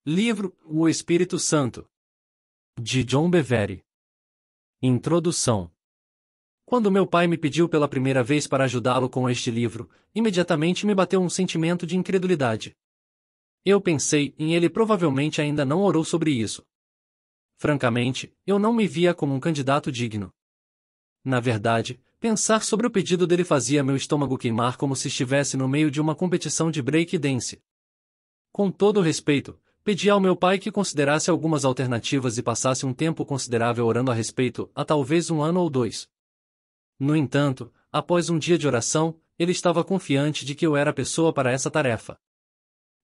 Livro O Espírito Santo, de John Bevere. Introdução. Quando meu pai me pediu pela primeira vez para ajudá-lo com este livro, imediatamente me bateu um sentimento de incredulidade. Eu pensei, ele provavelmente ainda não orou sobre isso. Francamente, eu não me via como um candidato digno. Na verdade, pensar sobre o pedido dele fazia meu estômago queimar como se estivesse no meio de uma competição de break dance. Com todo o respeito, pedi ao meu pai que considerasse algumas alternativas e passasse um tempo considerável orando a respeito, há talvez 1 ano ou 2. No entanto, após um dia de oração, ele estava confiante de que eu era a pessoa para essa tarefa.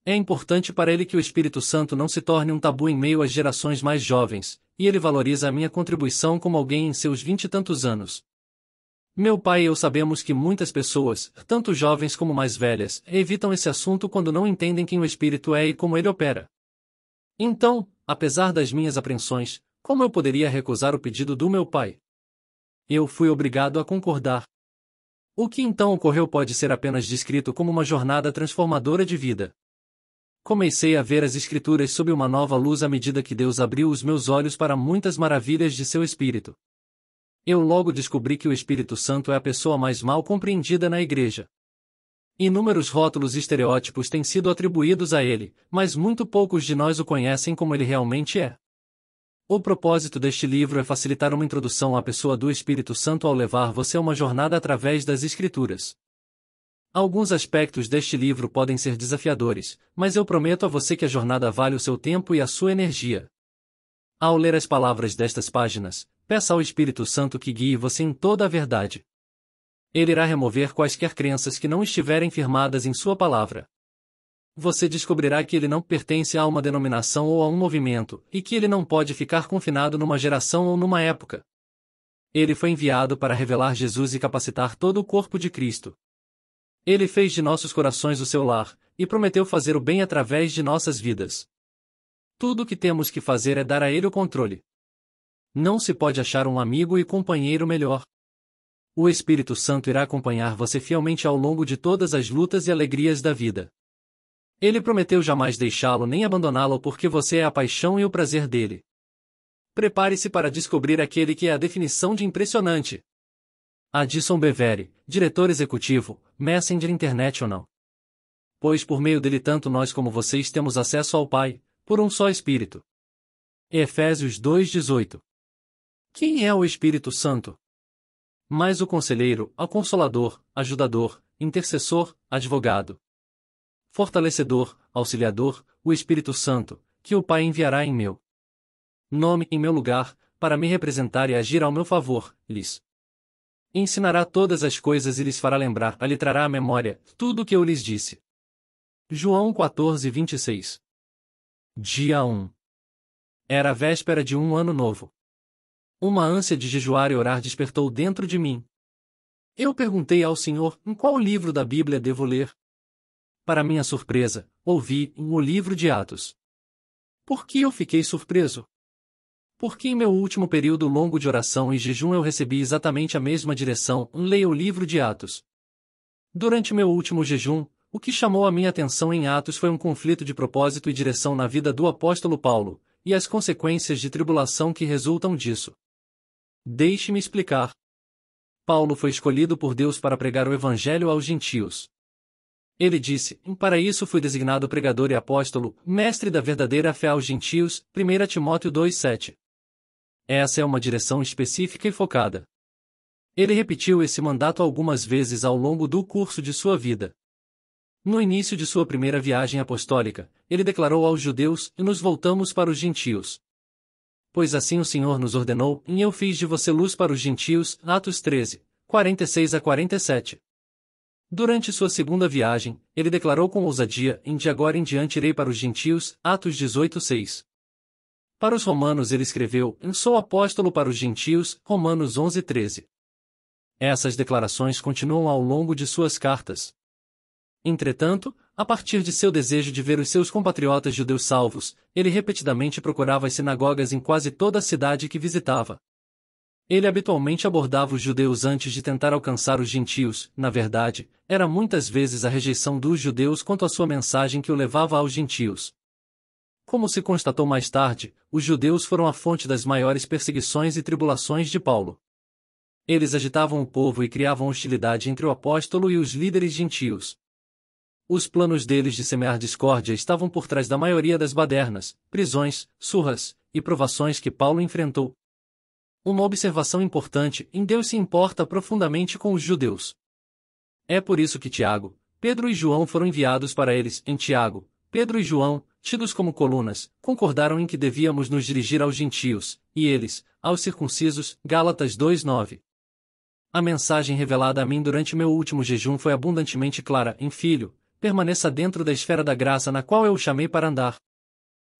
É importante para ele que o Espírito Santo não se torne um tabu em meio às gerações mais jovens, e ele valoriza a minha contribuição como alguém em seus 20 e tantos anos. Meu pai e eu sabemos que muitas pessoas, tanto jovens como mais velhas, evitam esse assunto quando não entendem quem o Espírito é e como ele opera. Então, apesar das minhas apreensões, como eu poderia recusar o pedido do meu pai? Eu fui obrigado a concordar. O que então ocorreu pode ser apenas descrito como uma jornada transformadora de vida. Comecei a ver as Escrituras sob uma nova luz à medida que Deus abriu os meus olhos para muitas maravilhas de seu Espírito. Eu logo descobri que o Espírito Santo é a pessoa mais mal compreendida na Igreja. Inúmeros rótulos e estereótipos têm sido atribuídos a ele, mas muito poucos de nós o conhecem como ele realmente é. O propósito deste livro é facilitar uma introdução à pessoa do Espírito Santo ao levar você a uma jornada através das Escrituras. Alguns aspectos deste livro podem ser desafiadores, mas eu prometo a você que a jornada vale o seu tempo e a sua energia. Ao ler as palavras destas páginas, peça ao Espírito Santo que guie você em toda a verdade. Ele irá remover quaisquer crenças que não estiverem firmadas em sua palavra. Você descobrirá que ele não pertence a uma denominação ou a um movimento, e que ele não pode ficar confinado numa geração ou numa época. Ele foi enviado para revelar Jesus e capacitar todo o corpo de Cristo. Ele fez de nossos corações o seu lar, e prometeu fazer o bem através de nossas vidas. Tudo o que temos que fazer é dar a ele o controle. Não se pode achar um amigo e companheiro melhor. O Espírito Santo irá acompanhar você fielmente ao longo de todas as lutas e alegrias da vida. Ele prometeu jamais deixá-lo nem abandoná-lo porque você é a paixão e o prazer dele. Prepare-se para descobrir aquele que é a definição de impressionante. Addison Bevere, diretor executivo, Messenger International. Pois por meio dele tanto nós como vocês temos acesso ao Pai, por um só Espírito. Efésios 2:18. Quem é o Espírito Santo? Mas o conselheiro, o consolador, ajudador, intercessor, advogado, fortalecedor, auxiliador, o Espírito Santo, que o Pai enviará em meu nome em meu lugar, para me representar e agir ao meu favor, lhes ensinará todas as coisas e lhes fará lembrar, lhe trará à memória, tudo o que eu lhes disse. João 14:26. Dia 1. Era a véspera de um ano novo. Uma ânsia de jejuar e orar despertou dentro de mim. Eu perguntei ao Senhor, em qual livro da Bíblia devo ler? Para minha surpresa, ouvi, o livro de Atos. Por que eu fiquei surpreso? Porque em meu último período longo de oração e jejum eu recebi exatamente a mesma direção, leia o livro de Atos. Durante meu último jejum, o que chamou a minha atenção em Atos foi um conflito de propósito e direção na vida do apóstolo Paulo, e as consequências de tribulação que resultam disso. Deixe-me explicar. Paulo foi escolhido por Deus para pregar o Evangelho aos gentios. Ele disse, para isso fui designado pregador e apóstolo, mestre da verdadeira fé aos gentios, 1 Timóteo 2:7. Essa é uma direção específica e focada. Ele repetiu esse mandato algumas vezes ao longo do curso de sua vida. No início de sua primeira viagem apostólica, ele declarou aos judeus, e nos voltamos para os gentios. Pois assim o Senhor nos ordenou, e eu fiz de você luz para os gentios, Atos 13, 46-47. Durante sua segunda viagem, ele declarou com ousadia, de agora em diante irei para os gentios, Atos 18:6. Para os romanos ele escreveu, sou apóstolo para os gentios, Romanos 11:13. Essas declarações continuam ao longo de suas cartas. Entretanto, a partir de seu desejo de ver os seus compatriotas judeus salvos, ele repetidamente procurava as sinagogas em quase toda a cidade que visitava. Ele habitualmente abordava os judeus antes de tentar alcançar os gentios, na verdade, era muitas vezes a rejeição dos judeus quanto à sua mensagem que o levava aos gentios. Como se constatou mais tarde, os judeus foram a fonte das maiores perseguições e tribulações de Paulo. Eles agitavam o povo e criavam hostilidade entre o apóstolo e os líderes gentios. Os planos deles de semear discórdia estavam por trás da maioria das badernas, prisões, surras e provações que Paulo enfrentou. Uma observação importante: em Deus se importa profundamente com os judeus. É por isso que Tiago, Pedro e João foram enviados para eles. Em Tiago, Pedro e João, tidos como colunas, concordaram em que devíamos nos dirigir aos gentios, e eles, aos circuncisos. Gálatas 2:9. A mensagem revelada a mim durante meu último jejum foi abundantemente clara: filho, permaneça dentro da esfera da graça na qual eu o chamei para andar.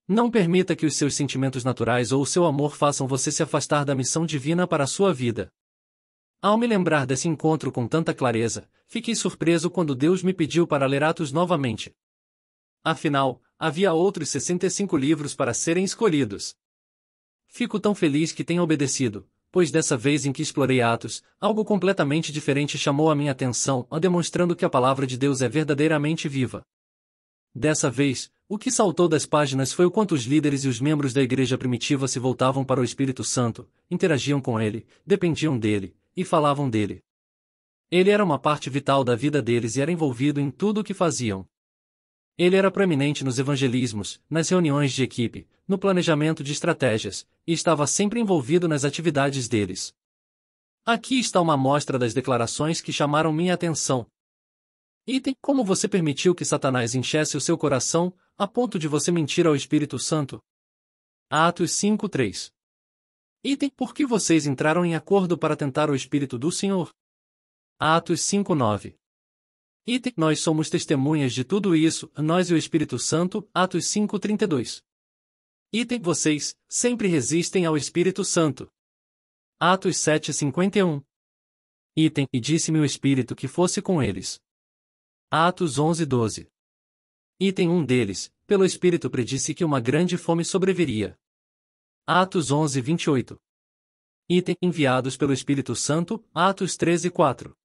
Não permita que os seus sentimentos naturais ou o seu amor façam você se afastar da missão divina para a sua vida. Ao me lembrar desse encontro com tanta clareza, fiquei surpreso quando Deus me pediu para ler Atos novamente. Afinal, havia outros 65 livros para serem escolhidos. Fico tão feliz que tenha obedecido, pois dessa vez em que explorei Atos, algo completamente diferente chamou a minha atenção, demonstrando que a palavra de Deus é verdadeiramente viva. Dessa vez, o que saltou das páginas foi o quanto os líderes e os membros da igreja primitiva se voltavam para o Espírito Santo, interagiam com ele, dependiam dele, e falavam dele. Ele era uma parte vital da vida deles e era envolvido em tudo o que faziam. Ele era proeminente nos evangelismos, nas reuniões de equipe, no planejamento de estratégias, e estava sempre envolvido nas atividades deles. Aqui está uma amostra das declarações que chamaram minha atenção. Item: como você permitiu que Satanás enchesse o seu coração, a ponto de você mentir ao Espírito Santo? Atos 5:3. Item: por que vocês entraram em acordo para tentar o Espírito do Senhor? Atos 5:9. Item: nós somos testemunhas de tudo isso, nós e o Espírito Santo. Atos 5:32. Item: vocês sempre resistem ao Espírito Santo. Atos 7:51. Item: e disse-me o Espírito que fosse com eles. Atos 11:12. Item: um deles, pelo Espírito predisse que uma grande fome sobreviria. Atos 11:28. Item: enviados pelo Espírito Santo. Atos 13:4.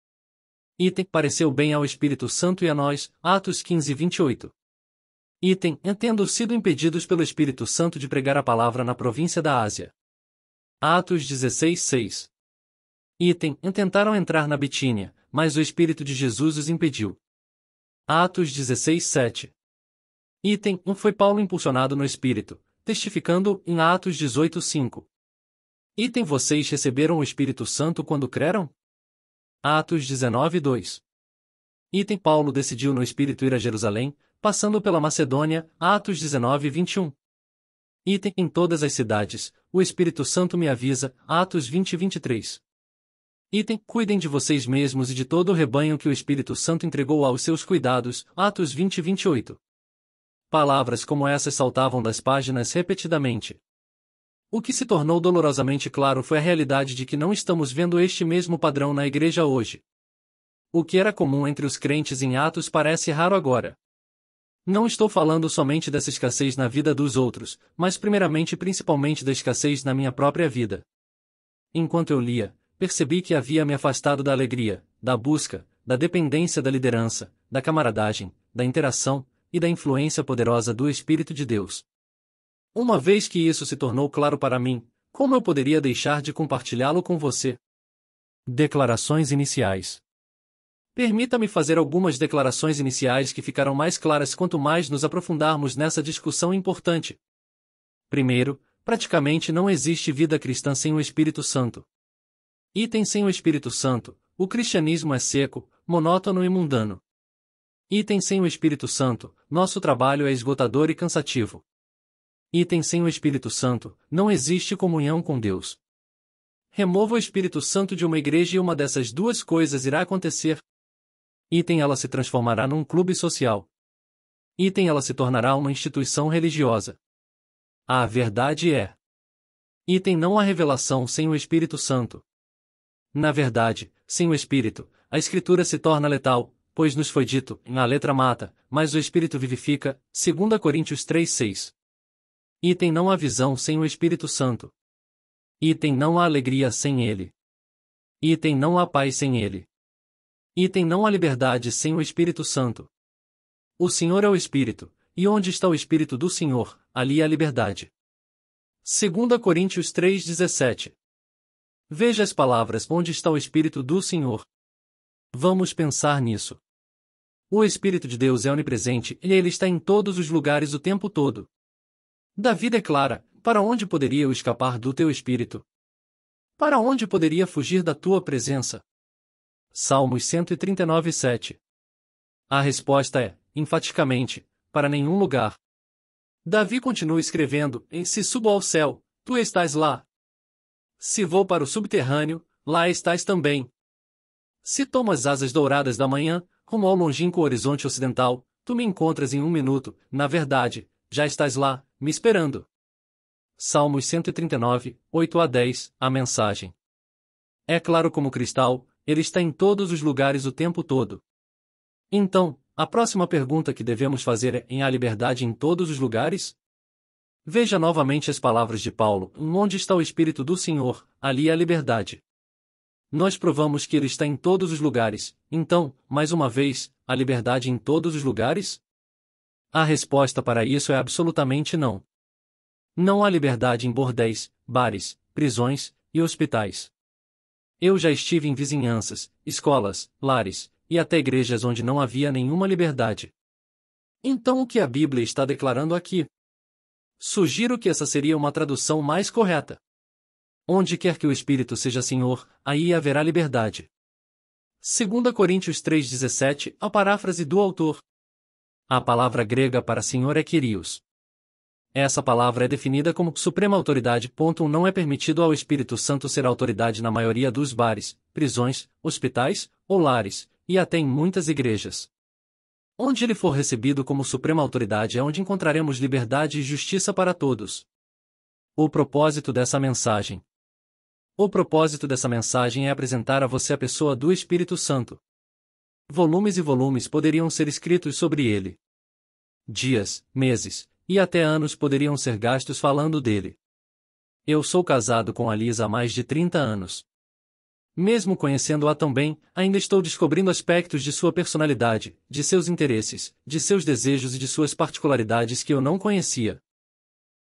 Item: pareceu bem ao Espírito Santo e a nós. Atos 15:28. Item: tendo sido impedidos pelo Espírito Santo de pregar a palavra na província da Ásia. Atos 16:6. Item: tentaram entrar na Bitínia, mas o Espírito de Jesus os impediu. Atos 16:7. Item: foi Paulo impulsionado no Espírito, testificando, em Atos 18:5. Item: vocês receberam o Espírito Santo quando creram? Atos 19:2. Item: Paulo decidiu no Espírito ir a Jerusalém, passando pela Macedônia. Atos 19:21. Item: em todas as cidades, o Espírito Santo me avisa. Atos 20:23. Item: cuidem de vocês mesmos e de todo o rebanho que o Espírito Santo entregou aos seus cuidados. Atos 20:28. Palavras como essas saltavam das páginas repetidamente. O que se tornou dolorosamente claro foi a realidade de que não estamos vendo este mesmo padrão na igreja hoje. O que era comum entre os crentes em Atos parece raro agora. Não estou falando somente dessa escassez na vida dos outros, mas primeiramente e principalmente da escassez na minha própria vida. Enquanto eu lia, percebi que havia me afastado da alegria, da busca, da dependência da liderança, da camaradagem, da interação e da influência poderosa do Espírito de Deus. Uma vez que isso se tornou claro para mim, como eu poderia deixar de compartilhá-lo com você? Declarações iniciais. Permita-me fazer algumas declarações iniciais que ficarão mais claras quanto mais nos aprofundarmos nessa discussão importante. Primeiro, praticamente não existe vida cristã sem o Espírito Santo. Item: sem o Espírito Santo, o cristianismo é seco, monótono e mundano. Item: sem o Espírito Santo, nosso trabalho é esgotador e cansativo. Item: sem o Espírito Santo, não existe comunhão com Deus. Remova o Espírito Santo de uma igreja e uma dessas duas coisas irá acontecer. Item: ela se transformará num clube social. Item: ela se tornará uma instituição religiosa. A verdade é: item: não há revelação sem o Espírito Santo. Na verdade, sem o Espírito, a Escritura se torna letal, pois nos foi dito: a letra mata, mas o Espírito vivifica. 2 Coríntios 3:6. Item: não há visão sem o Espírito Santo. Item: não há alegria sem ele. Item: não há paz sem ele. Item: não há liberdade sem o Espírito Santo. O Senhor é o Espírito, e onde está o Espírito do Senhor, ali há liberdade. 2 Coríntios 3,17. Veja as palavras: onde está o Espírito do Senhor? Vamos pensar nisso. O Espírito de Deus é onipresente e ele está em todos os lugares o tempo todo. Davi declara: para onde poderia eu escapar do teu Espírito? Para onde poderia fugir da tua presença? Salmos 139:7. A resposta é, enfaticamente, para nenhum lugar. Davi continua escrevendo: se subo ao céu, tu estás lá. Se vou para o subterrâneo, lá estás também. Se tomo as asas douradas da manhã, rumo ao longínquo horizonte ocidental, tu me encontras em 1 minuto, na verdade, já estás lá, me esperando. Salmos 139, 8-10, a mensagem. É claro como cristal, ele está em todos os lugares o tempo todo. Então, a próxima pergunta que devemos fazer é: há liberdade em todos os lugares? Veja novamente as palavras de Paulo: onde está o Espírito do Senhor, ali há liberdade. Nós provamos que ele está em todos os lugares, então, mais uma vez, há liberdade em todos os lugares? A resposta para isso é absolutamente não. Não há liberdade em bordéis, bares, prisões e hospitais. Eu já estive em vizinhanças, escolas, lares, e até igrejas onde não havia nenhuma liberdade. Então o que a Bíblia está declarando aqui? Sugiro que essa seria uma tradução mais correta. Onde quer que o Espírito seja Senhor, aí haverá liberdade. 2 Coríntios 3,17, a paráfrase do autor. A palavra grega para Senhor é Kyrios. Essa palavra é definida como suprema autoridade. Não é permitido ao Espírito Santo ser autoridade na maioria dos bares, prisões, hospitais ou lares, e até em muitas igrejas. Onde ele for recebido como suprema autoridade é onde encontraremos liberdade e justiça para todos. O propósito dessa mensagem. O propósito dessa mensagem é apresentar a você a pessoa do Espírito Santo. Volumes e volumes poderiam ser escritos sobre ele. Dias, meses e até anos poderiam ser gastos falando dele. Eu sou casado com a Lisa há mais de 30 anos. Mesmo conhecendo-a tão bem, ainda estou descobrindo aspectos de sua personalidade, de seus interesses, de seus desejos e de suas particularidades que eu não conhecia.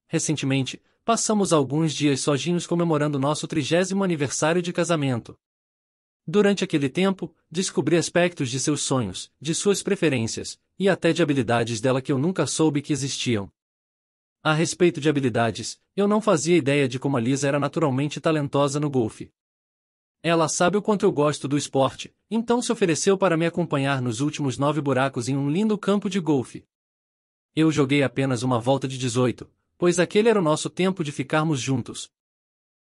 Recentemente, passamos alguns dias sozinhos comemorando nosso 30º aniversário de casamento. Durante aquele tempo, descobri aspectos de seus sonhos, de suas preferências, e até de habilidades dela que eu nunca soube que existiam. A respeito de habilidades, eu não fazia ideia de como a Lisa era naturalmente talentosa no golfe. Ela sabe o quanto eu gosto do esporte, então se ofereceu para me acompanhar nos últimos 9 buracos em um lindo campo de golfe. Eu joguei apenas uma volta de 18, pois aquele era o nosso tempo de ficarmos juntos.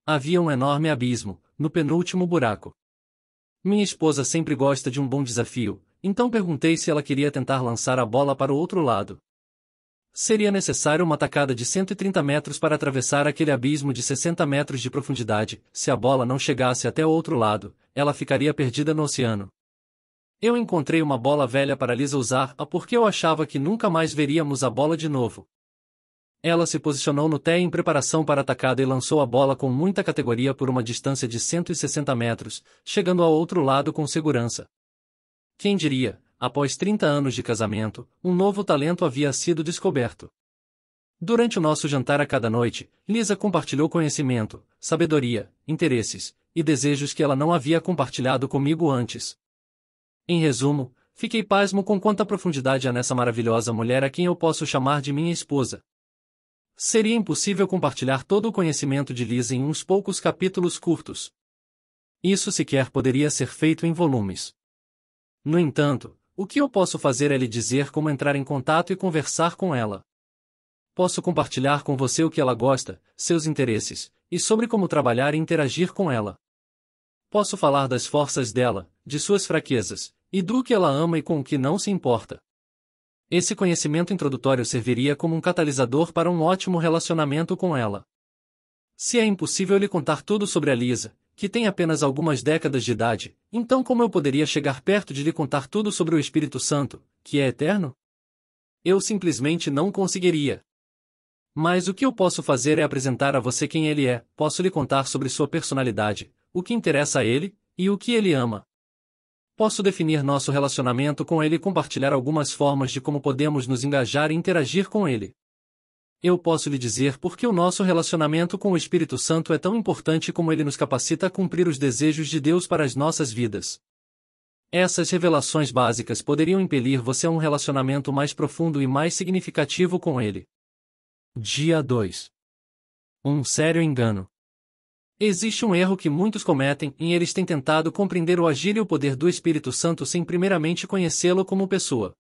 Havia um enorme abismo, no penúltimo buraco. Minha esposa sempre gosta de um bom desafio, então perguntei se ela queria tentar lançar a bola para o outro lado. Seria necessário uma tacada de 130 metros para atravessar aquele abismo de 60 metros de profundidade. Se a bola não chegasse até o outro lado, ela ficaria perdida no oceano. Eu encontrei uma bola velha para Lisa usar, porque eu achava que nunca mais veríamos a bola de novo. Ela se posicionou no tee em preparação para a tacada e lançou a bola com muita categoria por uma distância de 160 metros, chegando ao outro lado com segurança. Quem diria, após 30 anos de casamento, um novo talento havia sido descoberto. Durante o nosso jantar a cada noite, Lisa compartilhou conhecimento, sabedoria, interesses e desejos que ela não havia compartilhado comigo antes. Em resumo, fiquei pasmo com quanta profundidade há nessa maravilhosa mulher a quem eu posso chamar de minha esposa. Seria impossível compartilhar todo o conhecimento de Lisa em uns poucos capítulos curtos. Isso sequer poderia ser feito em volumes. No entanto, o que eu posso fazer é lhe dizer como entrar em contato e conversar com ela. Posso compartilhar com você o que ela gosta, seus interesses, e sobre como trabalhar e interagir com ela. Posso falar das forças dela, de suas fraquezas, e do que ela ama e com o que não se importa. Esse conhecimento introdutório serviria como um catalisador para um ótimo relacionamento com ela. Se é impossível lhe contar tudo sobre a Lisa, que tem apenas algumas décadas de idade, então como eu poderia chegar perto de lhe contar tudo sobre o Espírito Santo, que é eterno? Eu simplesmente não conseguiria. Mas o que eu posso fazer é apresentar a você quem ele é, posso lhe contar sobre sua personalidade, o que interessa a ele, e o que ele ama. Posso definir nosso relacionamento com ele e compartilhar algumas formas de como podemos nos engajar e interagir com ele. Eu posso lhe dizer por que o nosso relacionamento com o Espírito Santo é tão importante como ele nos capacita a cumprir os desejos de Deus para as nossas vidas. Essas revelações básicas poderiam impelir você a um relacionamento mais profundo e mais significativo com ele. Dia 2. Um sério engano. Existe um erro que muitos cometem e eles têm tentado compreender o agir e o poder do Espírito Santo sem primeiramente conhecê-lo como pessoa.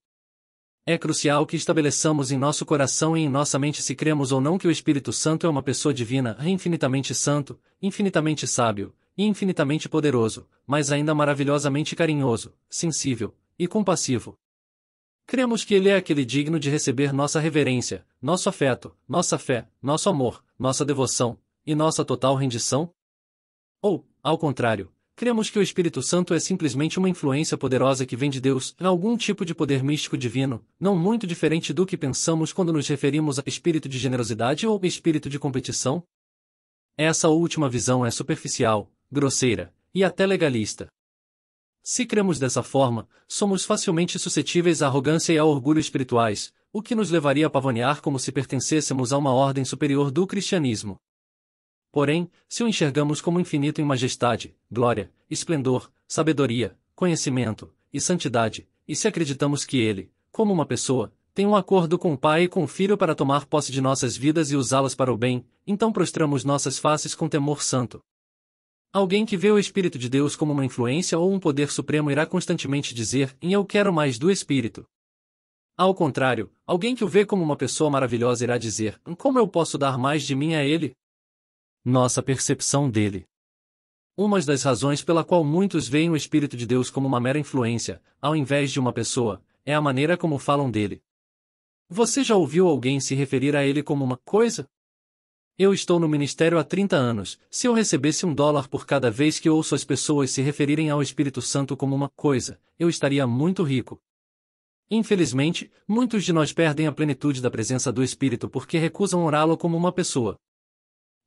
É crucial que estabeleçamos em nosso coração e em nossa mente se cremos ou não que o Espírito Santo é uma pessoa divina, infinitamente santo, infinitamente sábio, e infinitamente poderoso, mas ainda maravilhosamente carinhoso, sensível e compassivo. Cremos que ele é aquele digno de receber nossa reverência, nosso afeto, nossa fé, nosso amor, nossa devoção e nossa total rendição? Ou, ao contrário, cremos que o Espírito Santo é simplesmente uma influência poderosa que vem de Deus, algum tipo de poder místico divino, não muito diferente do que pensamos quando nos referimos a espírito de generosidade ou espírito de competição? Essa última visão é superficial, grosseira e até legalista. Se cremos dessa forma, somos facilmente suscetíveis à arrogância e ao orgulho espirituais, o que nos levaria a pavonear como se pertencêssemos a uma ordem superior do cristianismo. Porém, se o enxergamos como infinito em majestade, glória, esplendor, sabedoria, conhecimento e santidade, e se acreditamos que ele, como uma pessoa, tem um acordo com o Pai e com o Filho para tomar posse de nossas vidas e usá-las para o bem, então prostramos nossas faces com temor santo. Alguém que vê o Espírito de Deus como uma influência ou um poder supremo irá constantemente dizer: eu quero mais do Espírito. Ao contrário, alguém que o vê como uma pessoa maravilhosa irá dizer: como eu posso dar mais de mim a ele? Nossa percepção dele. Uma das razões pela qual muitos veem o Espírito de Deus como uma mera influência, ao invés de uma pessoa, é a maneira como falam dele. Você já ouviu alguém se referir a ele como uma coisa? Eu estou no ministério há 30 anos, se eu recebesse $1 por cada vez que ouço as pessoas se referirem ao Espírito Santo como uma coisa, eu estaria muito rico. Infelizmente, muitos de nós perdem a plenitude da presença do Espírito porque recusam orá-lo como uma pessoa.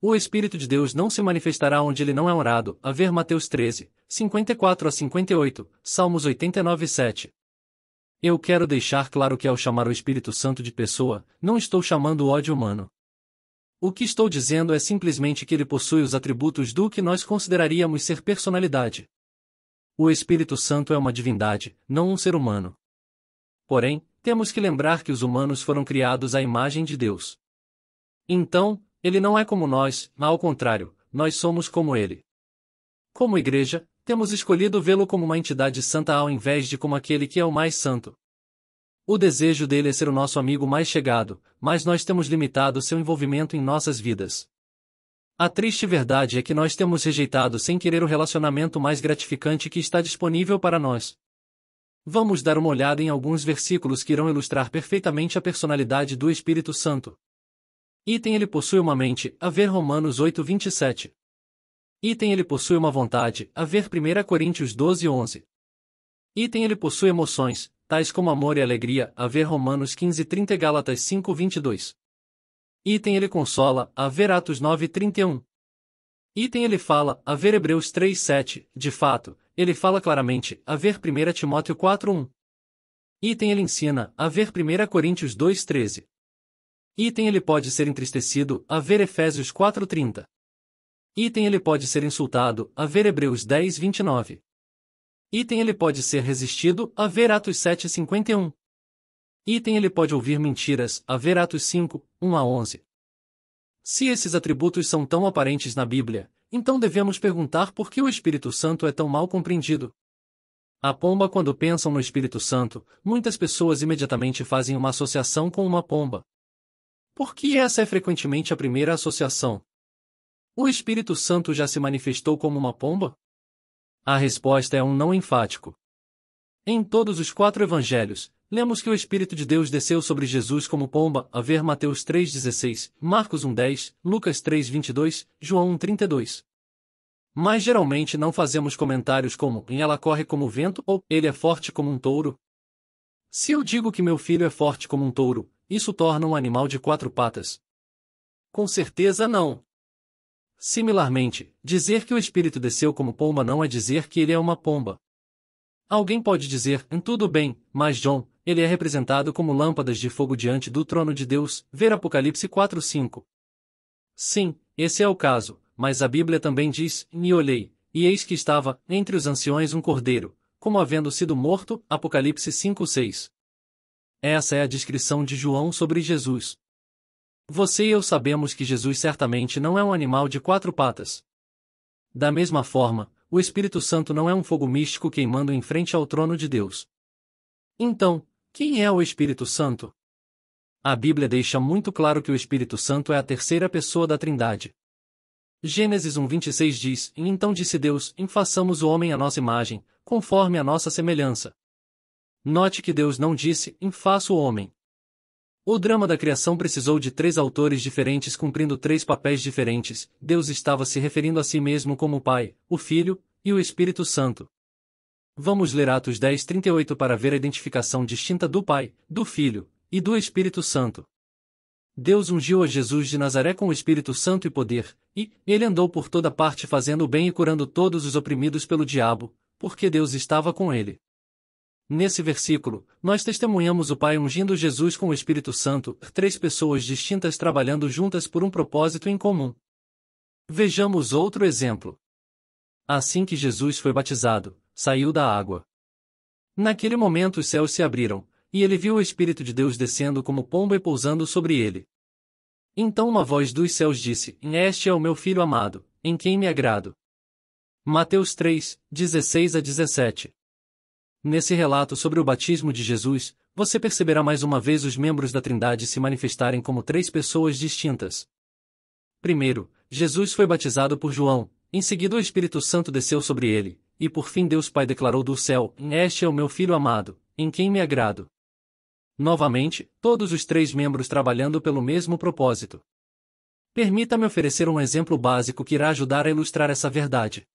O Espírito de Deus não se manifestará onde ele não é orado, a ver Mateus 13, 54 a 58, Salmos 89, 7. Eu quero deixar claro que ao chamar o Espírito Santo de pessoa, não estou chamando o ódio humano. O que estou dizendo é simplesmente que ele possui os atributos do que nós consideraríamos ser personalidade. O Espírito Santo é uma divindade, não um ser humano. Porém, temos que lembrar que os humanos foram criados à imagem de Deus. Então, ele não é como nós, ao contrário, nós somos como ele. Como igreja, temos escolhido vê-lo como uma entidade santa ao invés de como aquele que é o mais santo. O desejo dele é ser o nosso amigo mais chegado, mas nós temos limitado seu envolvimento em nossas vidas. A triste verdade é que nós temos rejeitado sem querer o relacionamento mais gratificante que está disponível para nós. Vamos dar uma olhada em alguns versículos que irão ilustrar perfeitamente a personalidade do Espírito Santo. Item ele possui uma mente, a ver Romanos 8, 27. Item ele possui uma vontade, a ver 1 Coríntios 12, 11. Item ele possui emoções, tais como amor e alegria, a ver Romanos 15, 30 e Gálatas 5, 22. Item ele consola, a ver Atos 9, 31. Item ele fala, a ver Hebreus 3, 7, de fato, ele fala claramente, a ver 1 Timóteo 4, 1. Item ele ensina, a ver 1 Coríntios 2, 13. Item ele pode ser entristecido, a ver Efésios 4:30. Item ele pode ser insultado, a ver Hebreus 10:29. Item ele pode ser resistido, a ver Atos 7:51. Item ele pode ouvir mentiras, a ver Atos 5, 1 a 11. Se esses atributos são tão aparentes na Bíblia, então devemos perguntar por que o Espírito Santo é tão mal compreendido. A pomba. Quando pensam no Espírito Santo, muitas pessoas imediatamente fazem uma associação com uma pomba. Por que essa é frequentemente a primeira associação? O Espírito Santo já se manifestou como uma pomba? A resposta é um não enfático. Em todos os 4 evangelhos, lemos que o Espírito de Deus desceu sobre Jesus como pomba, a ver Mateus 3,16, Marcos 1,10, Lucas 3,22, João 1,32. Mas geralmente não fazemos comentários como ela corre como o vento ou ele é forte como um touro. Se eu digo que meu filho é forte como um touro, isso torna um animal de 4 patas? Com certeza não. Similarmente, dizer que o Espírito desceu como pomba não é dizer que ele é uma pomba. Alguém pode dizer, tudo bem, mas John, ele é representado como lâmpadas de fogo diante do trono de Deus, ver Apocalipse 4:5. Sim, esse é o caso, mas a Bíblia também diz, e olhei, e eis que estava, entre os anciões um cordeiro, como havendo sido morto, Apocalipse 5:6. Essa é a descrição de João sobre Jesus. Você e eu sabemos que Jesus certamente não é um animal de 4 patas. Da mesma forma, o Espírito Santo não é um fogo místico queimando em frente ao trono de Deus. Então, quem é o Espírito Santo? A Bíblia deixa muito claro que o Espírito Santo é a terceira pessoa da Trindade. Gênesis 1:26 diz, e então disse Deus, façamos o homem à nossa imagem, conforme a nossa semelhança. Note que Deus não disse, faça o homem. O drama da criação precisou de 3 autores diferentes cumprindo 3 papéis diferentes. Deus estava se referindo a si mesmo como o Pai, o Filho e o Espírito Santo. Vamos ler Atos 10:38 para ver a identificação distinta do Pai, do Filho e do Espírito Santo. Deus ungiu a Jesus de Nazaré com o Espírito Santo e poder, e ele andou por toda parte fazendo o bem e curando todos os oprimidos pelo diabo, porque Deus estava com ele. Nesse versículo, nós testemunhamos o Pai ungindo Jesus com o Espírito Santo, 3 pessoas distintas trabalhando juntas por um propósito em comum. Vejamos outro exemplo. Assim que Jesus foi batizado, saiu da água. Naquele momento os céus se abriram, e ele viu o Espírito de Deus descendo como pomba e pousando sobre ele. Então uma voz dos céus disse, Este é o meu Filho amado, em quem me agrado. Mateus 3:16-17. Nesse relato sobre o batismo de Jesus, você perceberá mais uma vez os membros da Trindade se manifestarem como 3 pessoas distintas. Primeiro, Jesus foi batizado por João, em seguida o Espírito Santo desceu sobre ele, e por fim Deus Pai declarou do céu, Este é o meu Filho amado, em quem me agrado. Novamente, todos os 3 membros trabalhando pelo mesmo propósito. Permita-me oferecer um exemplo básico que irá ajudar a ilustrar essa verdade.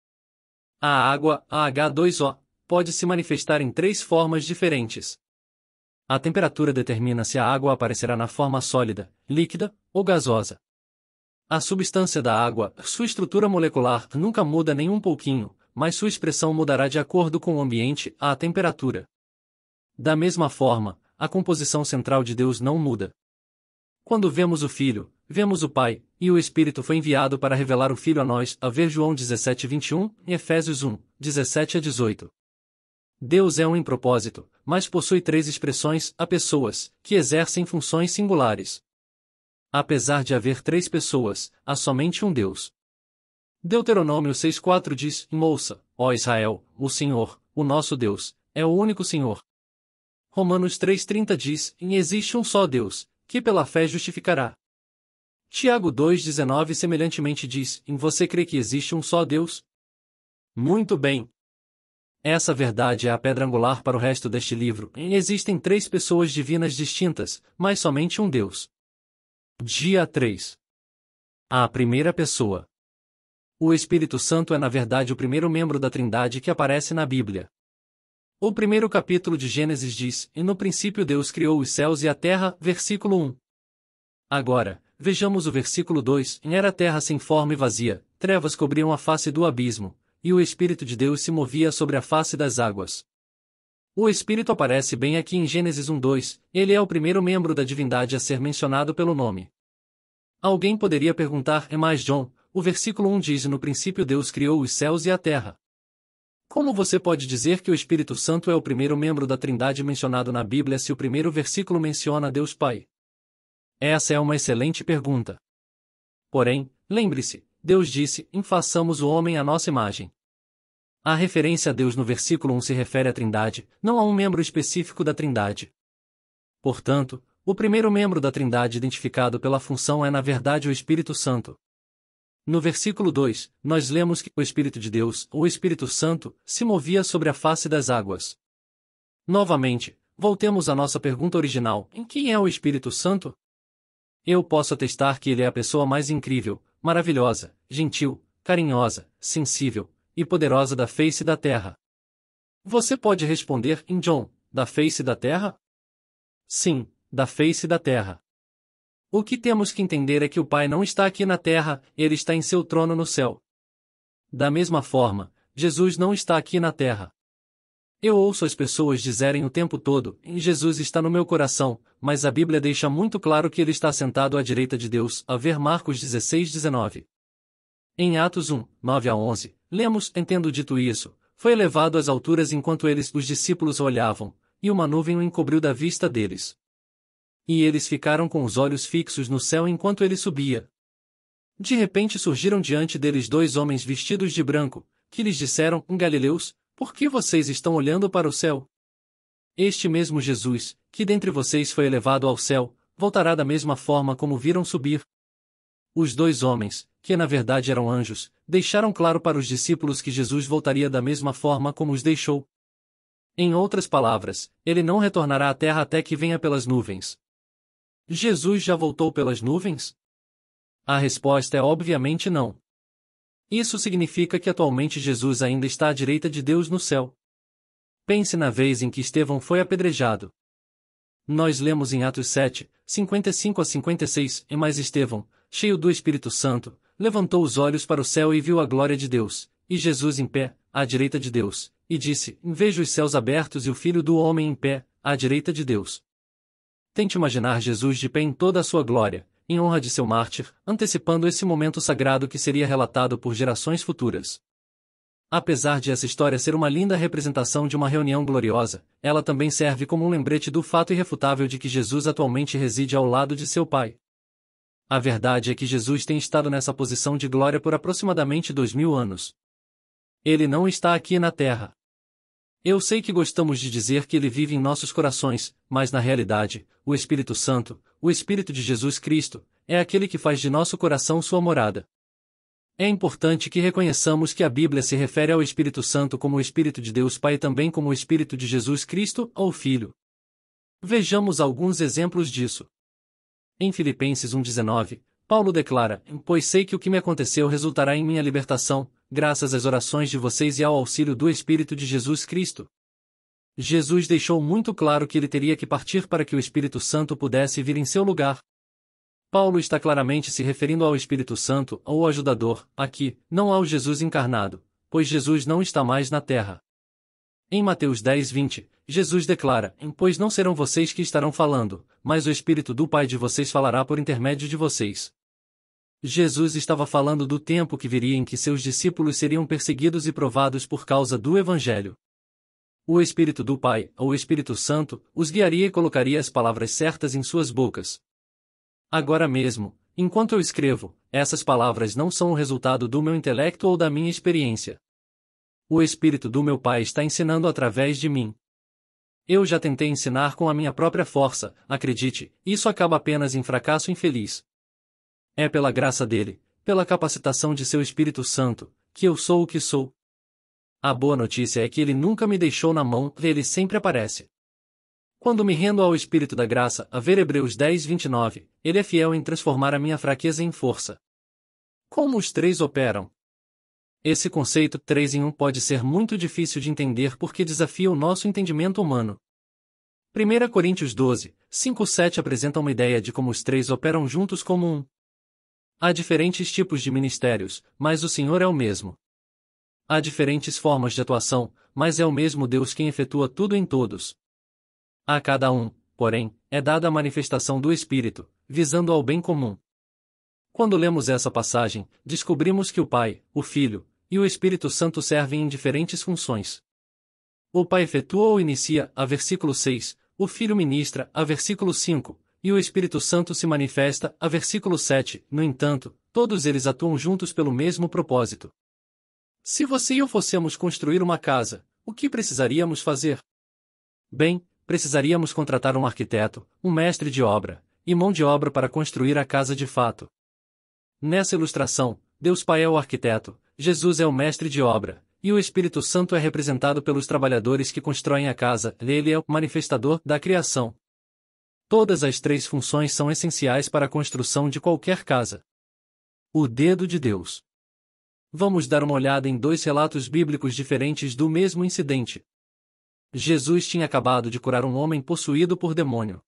A água, a H2O, pode se manifestar em 3 formas diferentes. A temperatura determina se a água aparecerá na forma sólida, líquida ou gasosa. A substância da água, sua estrutura molecular, nunca muda nem um pouquinho, mas sua expressão mudará de acordo com o ambiente, a temperatura. Da mesma forma, a composição central de Deus não muda. Quando vemos o Filho, vemos o Pai, e o Espírito foi enviado para revelar o Filho a nós, a ver João 17:21 e Efésios 1:17-18. Deus é um em propósito, mas possui 3 expressões, a pessoas, que exercem funções singulares. Apesar de haver 3 pessoas, há somente um Deus. Deuteronômio 6:4 diz, Ouça, ó Israel, o Senhor, o nosso Deus, é o único Senhor. Romanos 3:30 diz, existe um só Deus, que pela fé justificará. Tiago 2:19 semelhantemente diz, você crê que existe um só Deus? Muito bem. Essa verdade é a pedra angular para o resto deste livro. Existem 3 pessoas divinas distintas, mas somente um Deus. Dia 3. A primeira pessoa. O Espírito Santo é na verdade o primeiro membro da Trindade que aparece na Bíblia. O primeiro capítulo de Gênesis diz, e no princípio Deus criou os céus e a terra, versículo 1. Agora, vejamos o versículo 2, era a terra sem forma e vazia, trevas cobriam a face do abismo, e o Espírito de Deus se movia sobre a face das águas. O Espírito aparece bem aqui em Gênesis 1:2, ele é o primeiro membro da divindade a ser mencionado pelo nome. Alguém poderia perguntar, mas John, o versículo 1 diz no princípio Deus criou os céus e a terra. Como você pode dizer que o Espírito Santo é o primeiro membro da Trindade mencionado na Bíblia se o primeiro versículo menciona Deus Pai? Essa é uma excelente pergunta. Porém, lembre-se, Deus disse, façamos o homem à nossa imagem. A referência a Deus no versículo 1 se refere à Trindade, não a um membro específico da Trindade. Portanto, o primeiro membro da Trindade identificado pela função é na verdade o Espírito Santo. No versículo 2, nós lemos que o Espírito de Deus, o Espírito Santo, se movia sobre a face das águas. Novamente, voltemos à nossa pergunta original, em quem é o Espírito Santo? Eu posso atestar que ele é a pessoa mais incrível, maravilhosa, gentil, carinhosa, sensível e poderosa da face da terra. Você pode responder, John, da face da terra? Sim, da face da terra. O que temos que entender é que o Pai não está aqui na terra, ele está em seu trono no céu. Da mesma forma, Jesus não está aqui na terra. Eu ouço as pessoas dizerem o tempo todo: Jesus está no meu coração, mas a Bíblia deixa muito claro que ele está sentado à direita de Deus, a ver Marcos 16:19. Em Atos 1, 9-11, lemos: tendo dito isso, foi elevado às alturas enquanto os discípulos olhavam, e uma nuvem o encobriu da vista deles. E eles ficaram com os olhos fixos no céu enquanto ele subia. De repente surgiram diante deles dois homens vestidos de branco, que lhes disseram: Galileus, por que vocês estão olhando para o céu? Este mesmo Jesus, que dentre vocês foi elevado ao céu, voltará da mesma forma como viram subir. Os dois homens, que na verdade eram anjos, deixaram claro para os discípulos que Jesus voltaria da mesma forma como os deixou. Em outras palavras, ele não retornará à terra até que venha pelas nuvens. Jesus já voltou pelas nuvens? A resposta é obviamente não. Isso significa que atualmente Jesus ainda está à direita de Deus no céu. Pense na vez em que Estevão foi apedrejado. Nós lemos em Atos 7, 55-56, e mais Estevão, cheio do Espírito Santo, levantou os olhos para o céu e viu a glória de Deus, e Jesus em pé, à direita de Deus, e disse: Vejo os céus abertos e o Filho do Homem em pé, à direita de Deus. Tente imaginar Jesus de pé em toda a sua glória, em honra de seu mártir, antecipando esse momento sagrado que seria relatado por gerações futuras. Apesar de essa história ser uma linda representação de uma reunião gloriosa, ela também serve como um lembrete do fato irrefutável de que Jesus atualmente reside ao lado de seu Pai. A verdade é que Jesus tem estado nessa posição de glória por aproximadamente 2000 anos. Ele não está aqui na Terra. Eu sei que gostamos de dizer que ele vive em nossos corações, mas na realidade, o Espírito Santo, o Espírito de Jesus Cristo, é aquele que faz de nosso coração sua morada. É importante que reconheçamos que a Bíblia se refere ao Espírito Santo como o Espírito de Deus Pai e também como o Espírito de Jesus Cristo, ou Filho. Vejamos alguns exemplos disso. Em Filipenses 1,19, Paulo declara: Pois sei que o que me aconteceu resultará em minha libertação, graças às orações de vocês e ao auxílio do Espírito de Jesus Cristo. Jesus deixou muito claro que ele teria que partir para que o Espírito Santo pudesse vir em seu lugar. Paulo está claramente se referindo ao Espírito Santo, ou ajudador, aqui, não ao Jesus encarnado, pois Jesus não está mais na terra. Em Mateus 10:20, Jesus declara: Pois não serão vocês que estarão falando, mas o Espírito do Pai de vocês falará por intermédio de vocês. Jesus estava falando do tempo que viria em que seus discípulos seriam perseguidos e provados por causa do Evangelho. O Espírito do Pai, ou o Espírito Santo, os guiaria e colocaria as palavras certas em suas bocas. Agora mesmo, enquanto eu escrevo, essas palavras não são o resultado do meu intelecto ou da minha experiência. O Espírito do meu Pai está ensinando através de mim. Eu já tentei ensinar com a minha própria força, acredite, isso acaba apenas em fracasso infeliz. É pela graça dele, pela capacitação de seu Espírito Santo, que eu sou o que sou. A boa notícia é que ele nunca me deixou na mão, ele sempre aparece. Quando me rendo ao Espírito da graça, a ver Hebreus 10:29, ele é fiel em transformar a minha fraqueza em força. Como os três operam? Esse conceito 3 em 1 pode ser muito difícil de entender porque desafia o nosso entendimento humano. 1 Coríntios 12, 5-7 apresenta uma ideia de como os três operam juntos como um. Há diferentes tipos de ministérios, mas o Senhor é o mesmo. Há diferentes formas de atuação, mas é o mesmo Deus quem efetua tudo em todos. A cada um, porém, é dada a manifestação do Espírito, visando ao bem comum. Quando lemos essa passagem, descobrimos que o Pai, o Filho e o Espírito Santo servem em diferentes funções. O Pai efetua ou inicia, a versículo 6, o Filho ministra, a versículo 5, e o Espírito Santo se manifesta, a versículo 7, no entanto, todos eles atuam juntos pelo mesmo propósito. Se você e eu fossemos construir uma casa, o que precisaríamos fazer? Bem, precisaríamos contratar um arquiteto, um mestre de obra, e mão de obra para construir a casa de fato. Nessa ilustração, Deus Pai é o arquiteto, Jesus é o mestre de obra, e o Espírito Santo é representado pelos trabalhadores que constroem a casa, ele é o manifestador da criação. Todas as três funções são essenciais para a construção de qualquer casa. O dedo de Deus. Vamos dar uma olhada em dois relatos bíblicos diferentes do mesmo incidente. Jesus tinha acabado de curar um homem possuído por demônio.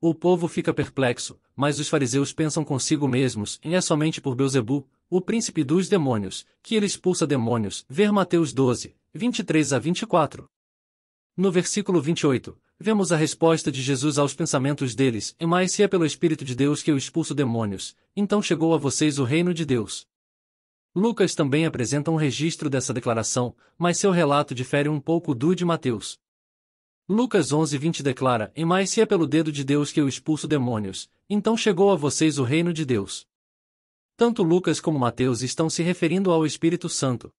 O povo fica perplexo, mas os fariseus pensam consigo mesmos, e é somente por Belzebu, o príncipe dos demônios, que ele expulsa demônios. Ver Mateus 12, 23-24. No versículo 28, vemos a resposta de Jesus aos pensamentos deles: mas se é pelo Espírito de Deus que eu expulso demônios, então chegou a vocês o reino de Deus. Lucas também apresenta um registro dessa declaração, mas seu relato difere um pouco do de Mateus. Lucas 11:20 declara: mas se é pelo dedo de Deus que eu expulso demônios, então chegou a vocês o reino de Deus. Tanto Lucas como Mateus estão se referindo ao Espírito Santo.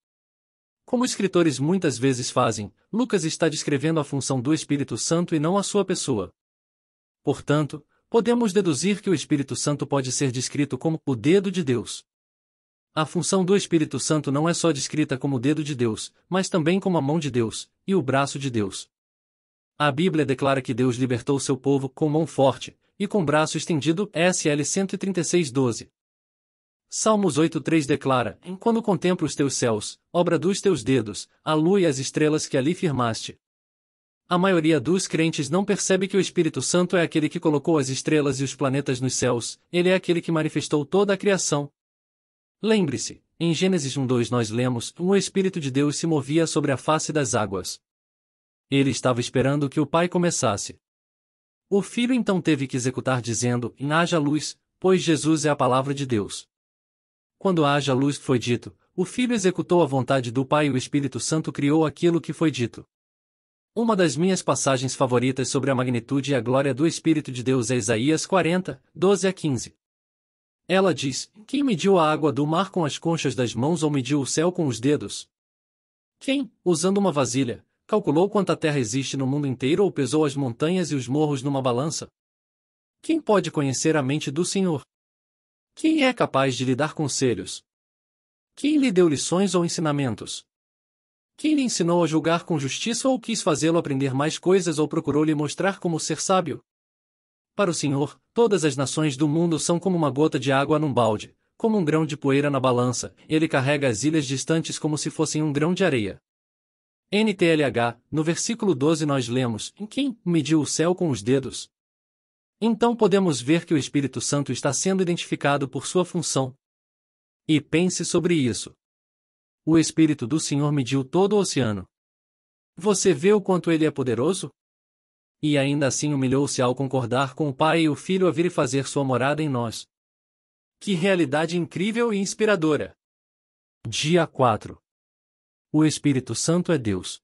Como escritores muitas vezes fazem, Lucas está descrevendo a função do Espírito Santo e não a sua pessoa. Portanto, podemos deduzir que o Espírito Santo pode ser descrito como o dedo de Deus. A função do Espírito Santo não é só descrita como o dedo de Deus, mas também como a mão de Deus e o braço de Deus. A Bíblia declara que Deus libertou seu povo com mão forte e com braço estendido. SL 136:12. Salmos 8:3 declara: quando contemplo os teus céus, obra dos teus dedos, a lua e as estrelas que ali firmaste. A maioria dos crentes não percebe que o Espírito Santo é aquele que colocou as estrelas e os planetas nos céus, ele é aquele que manifestou toda a criação. Lembre-se, em Gênesis 1:2 nós lemos: o Espírito de Deus se movia sobre a face das águas. Ele estava esperando que o Pai começasse. O Filho então teve que executar dizendo: haja luz, pois Jesus é a palavra de Deus. Quando haja luz foi dito, o Filho executou a vontade do Pai e o Espírito Santo criou aquilo que foi dito. Uma das minhas passagens favoritas sobre a magnitude e a glória do Espírito de Deus é Isaías 40:12-15. Ela diz: quem mediu a água do mar com as conchas das mãos ou mediu o céu com os dedos? Quem, usando uma vasilha, calculou quanta terra existe no mundo inteiro ou pesou as montanhas e os morros numa balança? Quem pode conhecer a mente do Senhor? Quem é capaz de lhe dar conselhos? Quem lhe deu lições ou ensinamentos? Quem lhe ensinou a julgar com justiça ou quis fazê-lo aprender mais coisas ou procurou lhe mostrar como ser sábio? Para o Senhor, todas as nações do mundo são como uma gota de água num balde, como um grão de poeira na balança, ele carrega as ilhas distantes como se fossem um grão de areia. NTLH, no versículo 12 nós lemos: quem mediu o céu com os dedos? Então podemos ver que o Espírito Santo está sendo identificado por sua função. E pense sobre isso. O Espírito do Senhor mediu todo o oceano. Você vê o quanto ele é poderoso? E ainda assim humilhou-se ao concordar com o Pai e o Filho a vir e fazer sua morada em nós. Que realidade incrível e inspiradora! Dia 4. O Espírito Santo é Deus.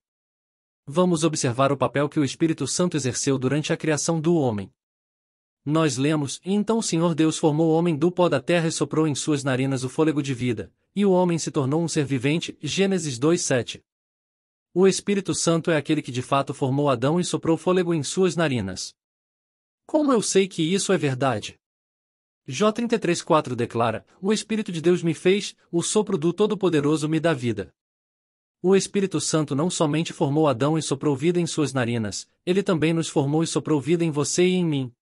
Vamos observar o papel que o Espírito Santo exerceu durante a criação do homem. Nós lemos: então o Senhor Deus formou o homem do pó da terra e soprou em suas narinas o fôlego de vida, e o homem se tornou um ser vivente. Gênesis 2:7. O Espírito Santo é aquele que de fato formou Adão e soprou fôlego em suas narinas. Como eu sei que isso é verdade? Jó 33:4 declara: o Espírito de Deus me fez, o sopro do Todo-Poderoso me dá vida. O Espírito Santo não somente formou Adão e soprou vida em suas narinas, ele também nos formou e soprou vida em você e em mim.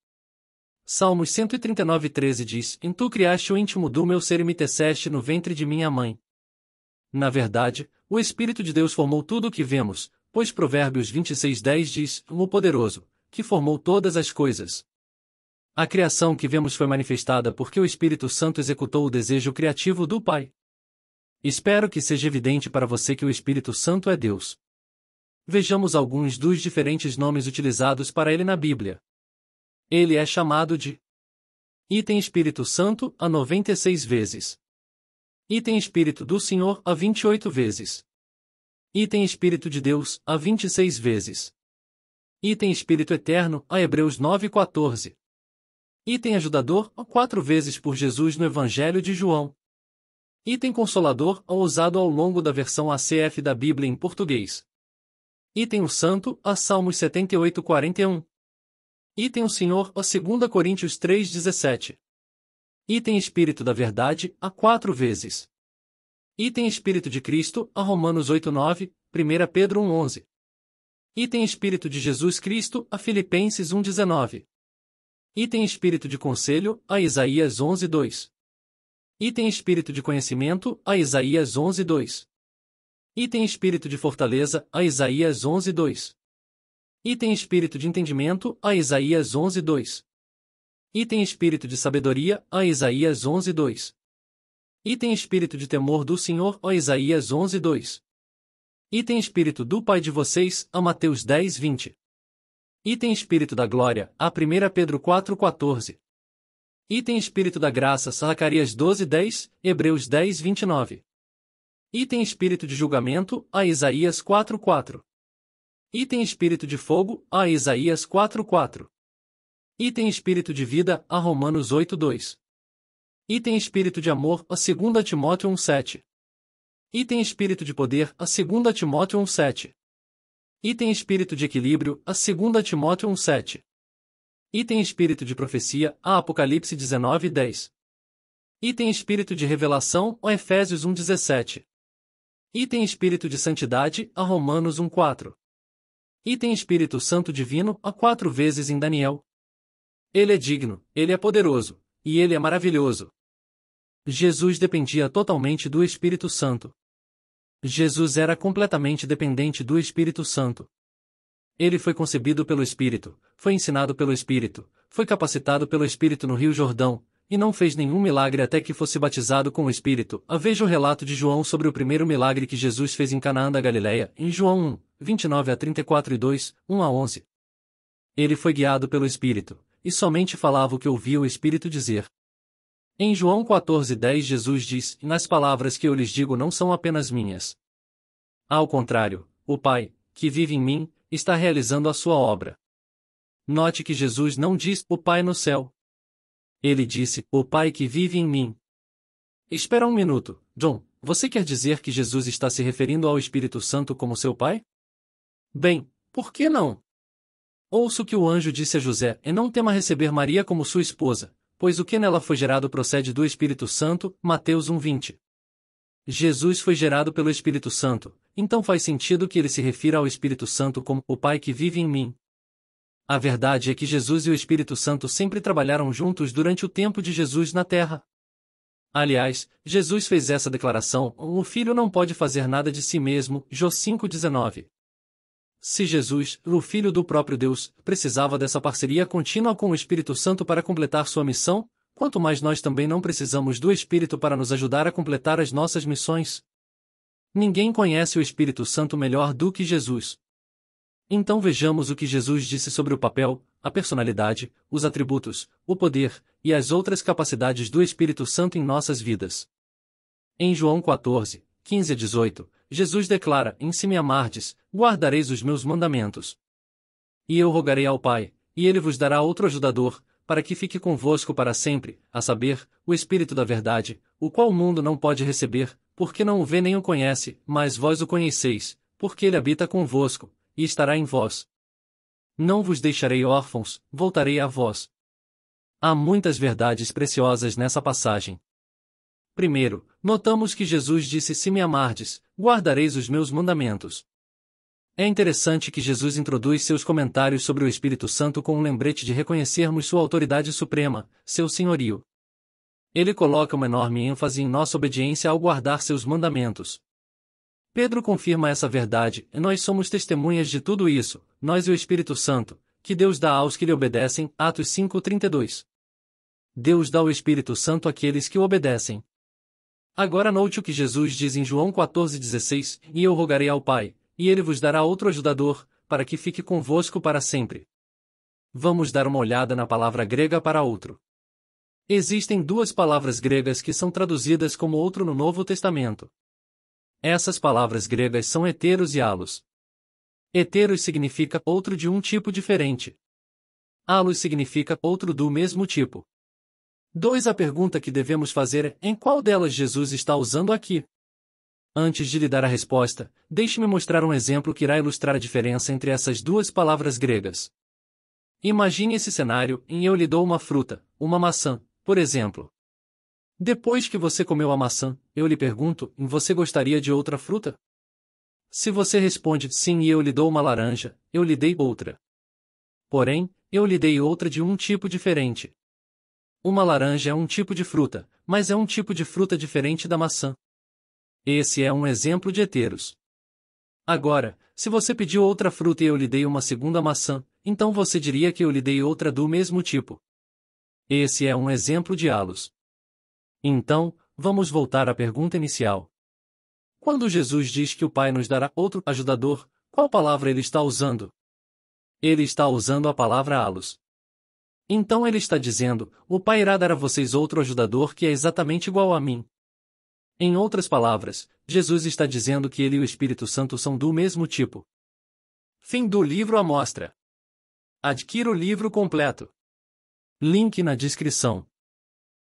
Salmos 139:13 diz: tu criaste o íntimo do meu ser e me teceste no ventre de minha mãe. Na verdade, o Espírito de Deus formou tudo o que vemos, pois Provérbios 26:10 diz: o poderoso, que formou todas as coisas. A criação que vemos foi manifestada porque o Espírito Santo executou o desejo criativo do Pai. Espero que seja evidente para você que o Espírito Santo é Deus. Vejamos alguns dos diferentes nomes utilizados para ele na Bíblia. Ele é chamado de Item Espírito Santo a 96 vezes. Item Espírito do Senhor a 28 vezes. Item Espírito de Deus a 26 vezes. Item Espírito Eterno a Hebreus 9:14. Item Ajudador a 4 vezes por Jesus no Evangelho de João. Item Consolador a usado ao longo da versão ACF da Bíblia em português. Item o Santo a Salmos 78:41. Item o Senhor a 2 Coríntios 3:17. Item Espírito da Verdade a 4 vezes. Item Espírito de Cristo a Romanos 8:9, 1 Pedro 1:11. Item Espírito de Jesus Cristo a Filipenses 1:19. Item Espírito de Conselho a Isaías 11:2. Item Espírito de Conhecimento a Isaías 11:2. Item Espírito de Fortaleza a Isaías 11:2. Item Espírito de Entendimento a Isaías 11:2. Item Espírito de Sabedoria a Isaías 11:2. Item Espírito de Temor do Senhor a Isaías 11:2. Item Espírito do Pai de vocês, a Mateus 10, 20. Item Espírito da Glória, a 1 Pedro 4, 14. Item Espírito da Graça, Zacarias 12, 10, Hebreus 10, 29. Item Espírito de Julgamento, a Isaías 4, 4. Item Espírito de Fogo, a Isaías 4, 4. Item Espírito de Vida, a Romanos 8, 2. Item Espírito de Amor, a 2 Timóteo 1, 7. Item Espírito de Poder, a 2 Timóteo 1, 7. Item Espírito de Equilíbrio, a 2 Timóteo 1, 7. Item Espírito de Profecia, a Apocalipse 19, 10. Item Espírito de Revelação, a Efésios 1, 17. Item Espírito de Santidade, a Romanos 1, 4. Item Espírito Santo Divino, a 4 vezes em Daniel. Ele é digno, ele é poderoso, e ele é maravilhoso. Jesus dependia totalmente do Espírito Santo. Jesus era completamente dependente do Espírito Santo. Ele foi concebido pelo Espírito, foi ensinado pelo Espírito, foi capacitado pelo Espírito no Rio Jordão, e não fez nenhum milagre até que fosse batizado com o Espírito. Veja o relato de João sobre o primeiro milagre que Jesus fez em Canaã da Galileia, em João 1, 29 a 34 e 2, 1 a 11. Ele foi guiado pelo Espírito, e somente falava o que ouvia o Espírito dizer. Em João 14, 10 Jesus diz, nas palavras que eu lhes digo não são apenas minhas. Ao contrário, o Pai, que vive em mim, está realizando a sua obra. Note que Jesus não diz, o Pai no céu. Ele disse, o Pai que vive em mim. Espera um minuto, John, você quer dizer que Jesus está se referindo ao Espírito Santo como seu Pai? Bem, por que não? Ouça o que o anjo disse a José, e não tema receber Maria como sua esposa, pois o que nela foi gerado procede do Espírito Santo, Mateus 1, 20. Jesus foi gerado pelo Espírito Santo, então faz sentido que ele se refira ao Espírito Santo como o Pai que vive em mim. A verdade é que Jesus e o Espírito Santo sempre trabalharam juntos durante o tempo de Jesus na Terra. Aliás, Jesus fez essa declaração, o Filho não pode fazer nada de si mesmo, João 5,19. Se Jesus, o Filho do próprio Deus, precisava dessa parceria contínua com o Espírito Santo para completar sua missão, quanto mais nós também não precisamos do Espírito para nos ajudar a completar as nossas missões. Ninguém conhece o Espírito Santo melhor do que Jesus. Então vejamos o que Jesus disse sobre o papel, a personalidade, os atributos, o poder, e as outras capacidades do Espírito Santo em nossas vidas. Em João 14, 15 a 18, Jesus declara, se me amardes, guardareis os meus mandamentos. E eu rogarei ao Pai, e ele vos dará outro ajudador, para que fique convosco para sempre, a saber, o Espírito da verdade, o qual o mundo não pode receber, porque não o vê nem o conhece, mas vós o conheceis, porque ele habita convosco, e estará em vós. Não vos deixarei órfãos, voltarei a vós. Há muitas verdades preciosas nessa passagem. Primeiro, notamos que Jesus disse: se me amardes, guardareis os meus mandamentos. É interessante que Jesus introduz seus comentários sobre o Espírito Santo com um lembrete de reconhecermos sua autoridade suprema, seu senhorio. Ele coloca uma enorme ênfase em nossa obediência ao guardar seus mandamentos. Pedro confirma essa verdade, e nós somos testemunhas de tudo isso, nós e o Espírito Santo, que Deus dá aos que lhe obedecem, Atos 5:32. Deus dá o Espírito Santo àqueles que o obedecem. Agora note o que Jesus diz em João 14,16, e eu rogarei ao Pai, e ele vos dará outro ajudador, para que fique convosco para sempre. Vamos dar uma olhada na palavra grega para outro. Existem duas palavras gregas que são traduzidas como outro no Novo Testamento. Essas palavras gregas são heteros e halos. Heteros significa outro de um tipo diferente. Halos significa outro do mesmo tipo. A pergunta que devemos fazer é: em qual delas Jesus está usando aqui? Antes de lhe dar a resposta, deixe-me mostrar um exemplo que irá ilustrar a diferença entre essas duas palavras gregas. Imagine esse cenário, eu lhe dou uma fruta, uma maçã, por exemplo. Depois que você comeu a maçã, eu lhe pergunto: você gostaria de outra fruta? Se você responde sim e eu lhe dou uma laranja, eu lhe dei outra. Porém, eu lhe dei outra de um tipo diferente. Uma laranja é um tipo de fruta, mas é um tipo de fruta diferente da maçã. Esse é um exemplo de heteros. Agora, se você pediu outra fruta e eu lhe dei uma segunda maçã, então você diria que eu lhe dei outra do mesmo tipo. Esse é um exemplo de halos. Então, vamos voltar à pergunta inicial. Quando Jesus diz que o Pai nos dará outro ajudador, qual palavra ele está usando? Ele está usando a palavra allos. Então ele está dizendo, o Pai irá dar a vocês outro ajudador que é exatamente igual a mim. Em outras palavras, Jesus está dizendo que ele e o Espírito Santo são do mesmo tipo. Fim do livro Amostra. Adquira o livro completo. Link na descrição.